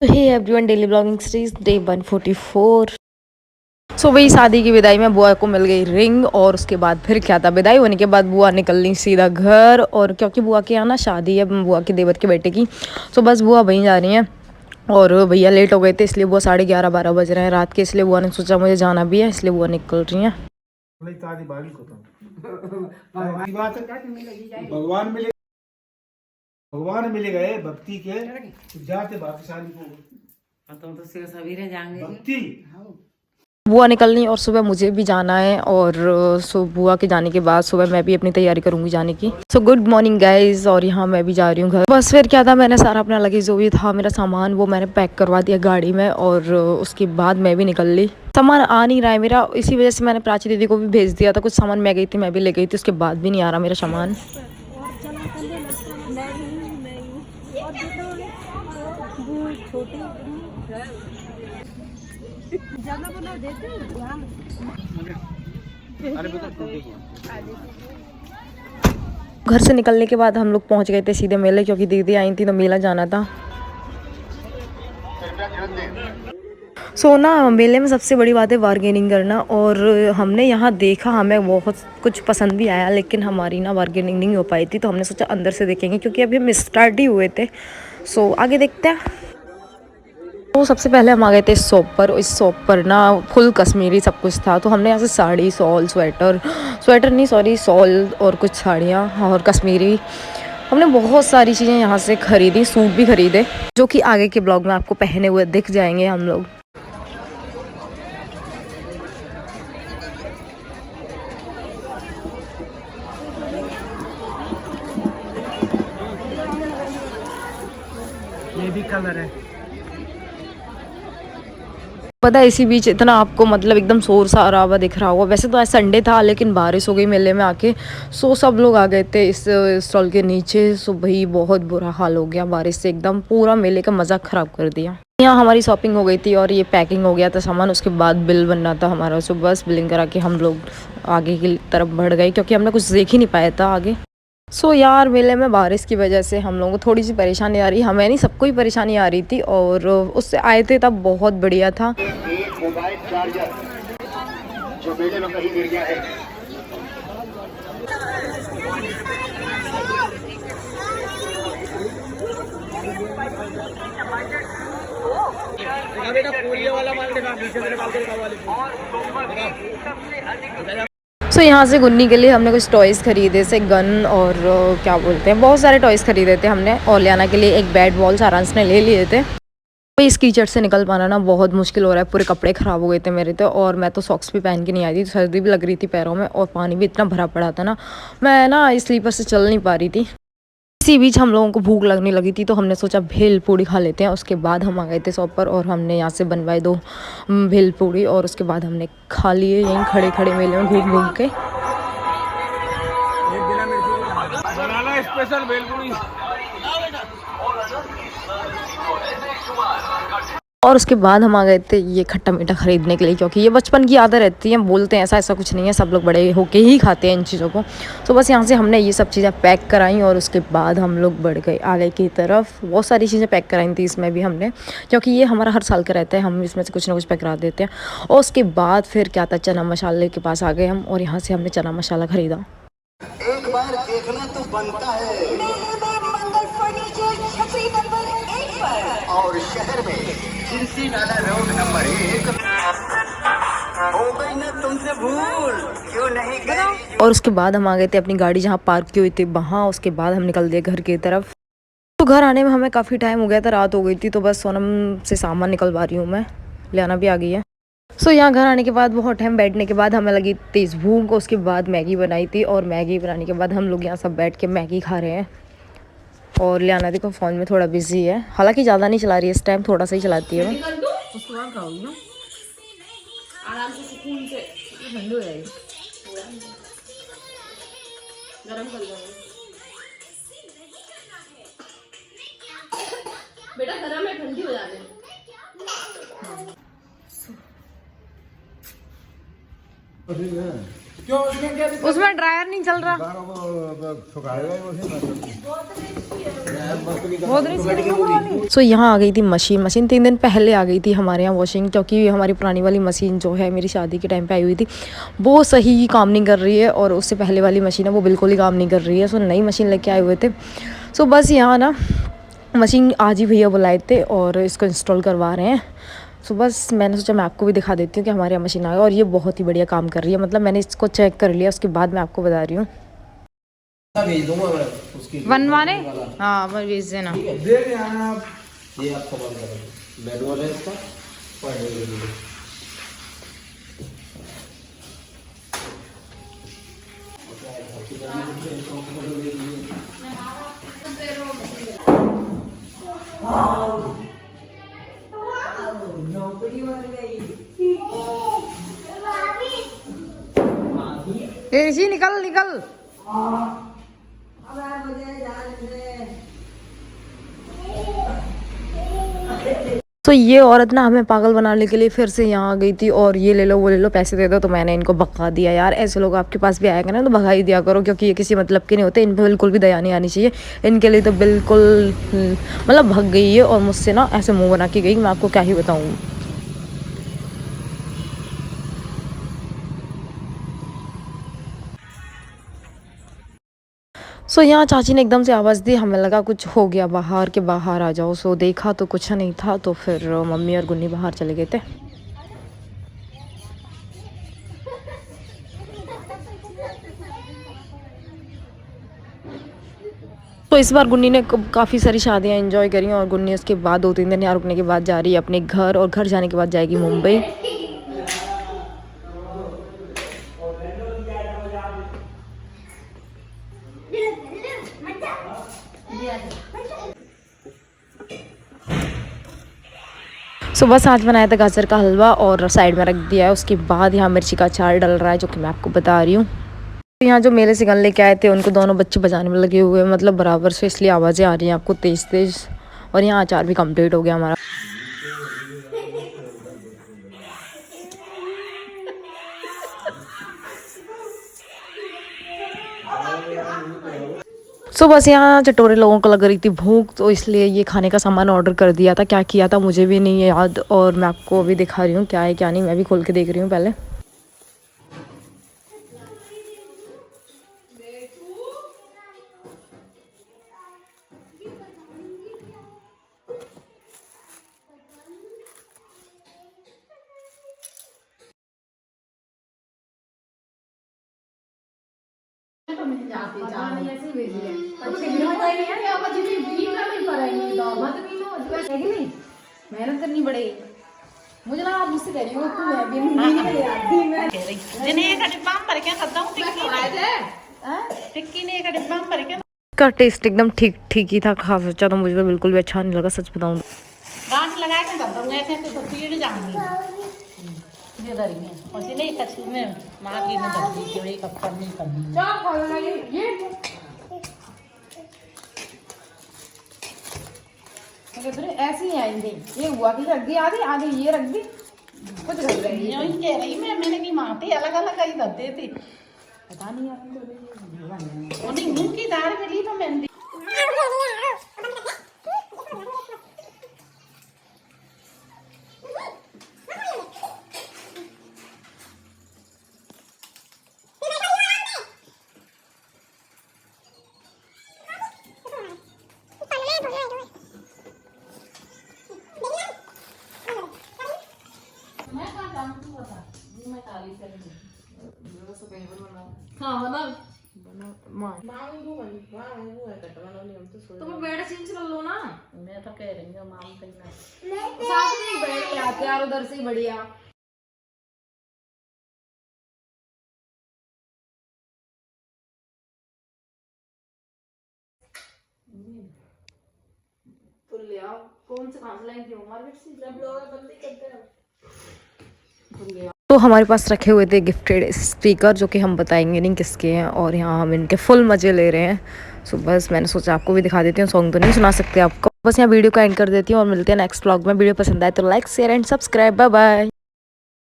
हे everyone, daily blogging series day 144। सो वही शादी की विदाई में बुआ को मिल गई रिंग, और उसके बाद फिर क्या था, विदाई होने के बाद बुआ निकलनी सीधा घर। और क्योंकि बुआ के यहाँ ना शादी है बुआ के देवर के बेटे की, सो बस बुआ वहीं जा रही हैं। और भैया लेट हो गए थे, इसलिए बुआ 11:30-12 बज रहे हैं रात के, इसलिए बुआ ने सोचा मुझे जाना भी है, इसलिए बुआ निकल रही हैं। भगवान मिले गए भक्ति के जाते भाग्यशाली को तो सवेरे जाएंगे भक्ति। बुआ निकलनी और सुबह मुझे भी जाना है, और सो बुआ के जाने के बाद सुबह मैं भी अपनी तैयारी करूंगी जाने की। सो गुड मॉर्निंग गाइज, और यहाँ मैं भी जा रही हूँ घर। बस फिर क्या था, मैंने सारा अपना लगेज जो भी था मेरा सामान वो मैंने पैक करवा दिया गाड़ी में, और उसके बाद मैं भी निकल ली। सामान आ नहीं रहा है मेरा, इसी वजह से मैंने प्राची दीदी को भी भेज दिया था। कुछ सामान मैं गई थी मैं भी ले गई थी, उसके बाद भी नहीं आ रहा मेरा सामान। घर से निकलने के बाद हम लोग पहुंच गए थे सीधे मेले, क्योंकि दीदी आई थी तो मेला जाना था। सो ना मेले में सबसे बड़ी बात है बार्गेनिंग करना, और हमने यहाँ देखा हमें बहुत कुछ पसंद भी आया, लेकिन हमारी ना बार्गेनिंग नहीं हो पाई थी, तो हमने सोचा अंदर से देखेंगे, क्योंकि अभी हम स्टार्ट ही हुए थे। सो आगे देखते हैं। तो सबसे पहले हम आ गए थे इस शॉप पर। इस शॉप पर ना फुल कश्मीरी सब कुछ था, तो हमने यहाँ से साड़ी, शॉल, स्वेटर नहीं सॉरी शॉल और कुछ साड़ियाँ और कश्मीरी, हमने बहुत सारी चीज़ें यहाँ से खरीदी। सूट भी खरीदे जो कि आगे के ब्लॉग में आपको पहने हुए दिख जाएंगे हम लोग। ये भी कलर है। पता है इसी बीच इतना आपको मतलब एकदम शोर शराबा दिख रहा होगा। वैसे तो आज संडे था, लेकिन बारिश हो गई मेले में आके, सो सब लोग आ गए थे इस स्टॉल के नीचे। सो भाई बहुत बुरा हाल हो गया, बारिश से एकदम पूरा मेले का मज़ा ख़राब कर दिया। यहाँ हमारी शॉपिंग हो गई थी और ये पैकिंग हो गया था सामान, उसके बाद बिल बनना था हमारा। सो बस बिलिंग करा के हम लोग आगे की तरफ बढ़ गए, क्योंकि हमने कुछ देख ही नहीं पाया था आगे। सो यार मेले में बारिश की वजह से हम लोगों को थोड़ी सी परेशानी आ रही, हमें नहीं सबको ही परेशानी आ रही थी, और उससे आए थे तब बहुत बढ़िया था। मोबाइल चार्जर जो मेले में कहीं गिर गया है। सो यहाँ से गुन्नी के लिए हमने कुछ टॉयज़ खरीदे, से गन और क्या बोलते हैं, बहुत सारे टॉयज़ खरीदे थे हमने। और लियाना के लिए एक बैट बॉल सारांश ने ले लिए थे। तो इस कीचड़ से निकल पाना ना बहुत मुश्किल हो रहा है, पूरे कपड़े ख़राब हो गए थे मेरे तो, और मैं तो सॉक्स भी पहन के नहीं आई थी, सर्दी भी लग रही थी पैरों में, और पानी भी इतना भरा पड़ा था ना, मैं ना स्लीपर से चल नहीं पा रही थी। इसी बीच हम लोगों को भूख लगने लगी थी, तो हमने सोचा भेल पूड़ी खा लेते हैं। उसके बाद हम आ गए थे शॉप पर, और हमने यहाँ से बनवाए 2 भेल पूड़ी, और उसके बाद हमने खा लिए यहीं खड़े खड़े मेले में घूम घूम के। बनाना स्पेशल भेलपुरी। और उसके बाद हम आ गए थे ये खट्टा मीठा खरीदने के लिए, क्योंकि ये बचपन की आदत रहती है, बोलते हैं ऐसा कुछ नहीं है, सब लोग बड़े होके ही खाते हैं इन चीज़ों को। तो बस यहाँ से हमने ये सब चीज़ें पैक कराई, और उसके बाद हम लोग बढ़ गए आगे की तरफ। बहुत सारी चीज़ें पैक कराई थी इसमें भी हमने, क्योंकि ये हमारा हर साल का रहता है, हम इसमें से कुछ ना कुछ पैक करा देते हैं। और उसके बाद फिर क्या था, चना मसाले के पास आ गए हम, और यहाँ से हमने चना मसाला ख़रीदा। एक बार देखना तो बनता है मंगल फर्नीचर छतरी नंबर 1 पर, और शहर में जिनसी नाला रोड नंबर 1। हो गई ना तुमसे भूल, क्यों नहीं गई। और उसके बाद हम आ गए थे अपनी गाड़ी जहाँ पार्क की हुई थी वहाँ। उसके बाद हम निकल दिए घर की तरफ। तो घर आने में हमें काफ़ी टाइम हो गया था, रात हो गई थी, तो बस सोनम से सामान निकलवा रही हूँ मैं, लियाना भी आ गई है। सो यहाँ घर आने के बाद बहुत टाइम बैठने के बाद हमें लगी तेज़ भूख। उसके बाद मैगी बनाई थी, और मैगी बनाने के बाद हम लोग यहाँ सब बैठ के मैगी खा रहे हैं। और लियाना देखो फ़ोन में थोड़ा बिजी है, हालांकि ज़्यादा नहीं चला रही है इस टाइम, थोड़ा सा ही चलाती है वो। आराम से सुकून से ठंडी हो जाएगी, गरम कर लो बेटा, गरम है ठंडी हो जाने। क्यों उसमें क्या दिक्कत? उसमें ड्रायर नहीं चल रहा। सो यहाँ आ गई थी मशीन 3 दिन पहले आ गई थी हमारे यहाँ वॉशिंग, क्योंकि हमारी पुरानी वाली मशीन जो है मेरी शादी के टाइम पे आई हुई थी वो सही काम नहीं कर रही है, और उससे पहले वाली मशीन है वो बिल्कुल ही काम नहीं कर रही है। सो नई मशीन लेके आए हुए थे। सो बस यहाँ ना मशीन आज ही भैया बुलाए थे और इसको इंस्टॉल करवा रहे हैं। सो बस मैंने सोचा मैं आपको भी दिखा देती हूँ कि हमारे यहाँ मशीन आ गई, और ये बहुत ही बढ़िया काम कर रही है। मतलब मैंने इसको चेक कर लिया, उसके बाद मैं आपको बता रही हूँ। भेज दूंगा मैं उसकी बनवाने, हाँ मैं भेज देना। देख यहाँ आप, ये आपको बंद करो, मैनुअल है इसका पढ़ने के लिए। ऋषि निकल निकल। तो ये औरत ना हमें पागल बनाने के लिए फिर से यहाँ आ गई थी, और ये ले लो वो ले लो पैसे दे दो। तो मैंने इनको भगा दिया। यार ऐसे लोग आपके पास भी आएगा ना तो भगा ही दिया करो, क्योंकि ये किसी मतलब के नहीं होते। इन पर बिल्कुल भी दया नहीं आनी चाहिए। इनके लिए तो बिल्कुल मतलब भग गई है, और मुझसे ना ऐसे मुँह बना के गई, मैं आपको क्या ही बताऊँ। सो यहाँ चाची ने एकदम से आवाज़ दी, हमें लगा कुछ हो गया बाहर, के बाहर आ जाओ। सो देखा तो कुछ नहीं था, तो फिर मम्मी और गुन्नी बाहर चले गए थे। तो इस बार गुन्नी ने काफ़ी सारी शादियाँ एंजॉय करी, और गुन्नी उसके बाद 2-3 दिन यहाँ रुकने के बाद जा रही है अपने घर, और घर जाने के बाद जाएगी मुंबई। सो बस आज बनाया था गाजर का हलवा, और साइड में रख दिया है। उसके बाद यहाँ मिर्ची का अचार डल रहा है, जो कि मैं आपको बता रही हूँ। यहाँ जो मेले से गन लेके आए थे उनको दोनों बच्चे बजाने में लगे हुए हैं, मतलब बराबर से, इसलिए आवाज़ें आ रही हैं आपको तेज़ तेज़। और यहाँ अचार भी कंप्लीट हो गया हमारा। सो बस यहाँ चटोरे लोगों को लग रही थी भूख, तो इसलिए ये खाने का सामान ऑर्डर कर दिया था। क्या किया था मुझे भी नहीं है याद, और मैं आपको अभी दिखा रही हूँ क्या है क्या नहीं। मैं भी खोल के देख रही हूँ पहले। मेहनत करनी पड़ेगी। मुझे लगा आप मुझसे कह रही हो तू है भी नहीं आती मैं जिन्हें एक डिब्बा में भर के खाता हूं टिक्की ने एक डिब्बा में भर के। का टेस्ट एकदम ठीक ही था। खा सोचा तो मुझे तो बिल्कुल भी अच्छा नहीं लगा, सच बताऊं। गांठ लगा के करता हूं ऐसे तो पीड़ जाऊंगी ये दरी में और से नहीं कछु में मां की में दर्दी जोड़ी कप पर नहीं करनी क्या खोलना ये फिर ऐसे ही आएंगे। ये हुआ कि रख दी आधी आधी ये रख दी कुछ रख रही है कह रही मैंने की माटी अलग अलग ही रख देती पता नहीं आपको और नहीं मूंग की दाल के लिए तो मैंने तुम बेड चेंज कर लो ना। मैं तो कह रही हूँ माम करना साथ में बैठ के आते यार उधर से ही बढ़िया। तो ले आओ कौन से कहाँ से लाएंगे मार्केट से जब लोग बंदी करते हैं तो ले आओ। तो हमारे पास रखे हुए थे गिफ्टेड स्पीकर, जो कि हम बताएंगे नहीं किसके हैं, और यहाँ हम इनके फुल मज़े ले रहे हैं। सो बस मैंने सोचा आपको भी दिखा देती हूँ। सॉन्ग तो नहीं सुना सकते आपको, बस यहाँ वीडियो को एंड कर देती हूँ और मिलते हैं नेक्स्ट व्लॉग में। वीडियो पसंद आए तो like share and subscribe. Bye bye.